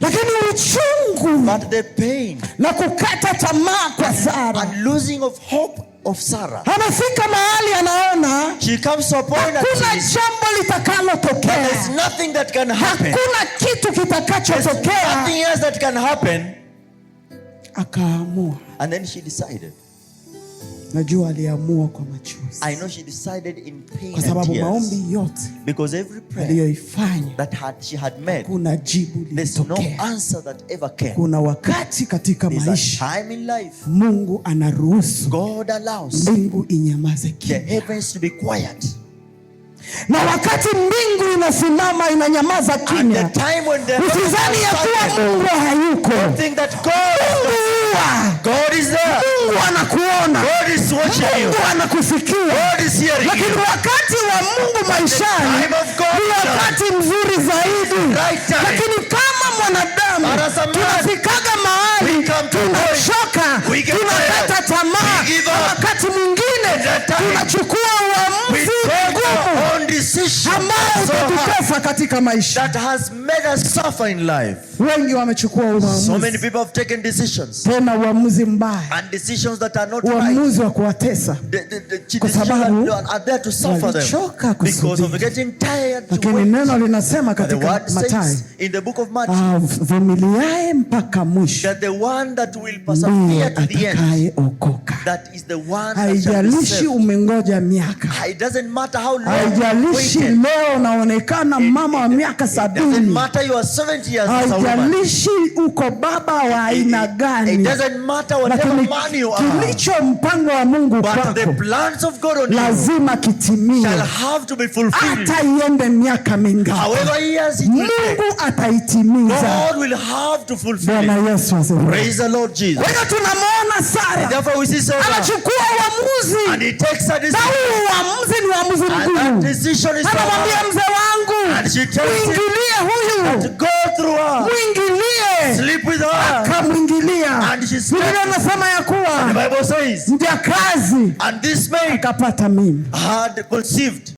Lakini uchungu but the pain na kukata tamaa kwa Sara, and losing of hope of Sarah, anafika mahali anaona she comes to a point that hakuna jambo litakalotokea, there's nothing that can happen, hakuna kitu kitakachotokea. nothing else that can happen. Akaamua, and then she decided, najua aliamua kwa machozi, I know she decided in pain kwa sababu and tears, maombi yote because every prayer aliyoifanya that she had made, kuna jibu there's no lilitokea. answer that ever came. Kuna wakati katika There's a maisha time in life Mungu anaruhusu God allows mbingu inyamaze the kimya, heavens to be quiet, na wakati mbingu inasimama inanyamaza and kimya, the time when the usizani ya kuwa Mungu hayuko. think that God is there, Mungu anakuona, God is watching you, Mungu anakusikia. God is hearing Lakini you. wakati wa Mungu maishani time of God ni wakati mzuri zaidi. Right time. Lakini kama mwanadamu But as a man, tunafikaga mahali we come to tunachoka, we get tunakata tired, tamaa, we give na up. wakati mwingine That time, tunachukua we uamuzi take our mgumu own decision ambao so hard utatutesa katika maisha. that has made us suffer in life. Wengi wamechukua So many uamuzi, people have taken decisions, tena uamuzi mbaya, and decisions that are not right. uamuzi wa kuwatesa, The kwa decisions sababu that are there to suffer them walichoka because of kusubiri. getting tired to Lakini wait. neno linasema But the katika word Mathayo, says in the book of Matthew vumiliaye mpaka mwisho that the one that will ndiye persevere to the end, atakayeokoka. that is the one that shall be Haijalishi saved. umengoja miaka, It doesn't matter how long you haijalishi waited. leo unaonekana mama wa miaka It doesn't 70, matter you are 70 years as a woman. haijalishi uko baba wa aina It gani, doesn't matter whatever lakini man you are. kilicho mpango wa Mungu But the kwako plans of God on you lazima kitimie, shall have to be fulfilled. hata iende miaka mingapi, However years it will take, Mungu ataitimiza. God will have to fulfill Bwana it. Yesu asifiwe. Praise the Lord Jesus. Kwa hiyo tunamwona Sara Therefore we see Sarah, anachukua uamuzi, and he takes a na decision, huu uamuzi ni uamuzi and that mgumu. decision is so Anamwambia hard. mzee wangu, And she tells him mwingilie to huyu, go through her, mwingilie. sleep with her. Akamwingilia. And she slept. Biblia inasema ya The kuwa Bible says, mjakazi and this maid akapata mimba. had conceived.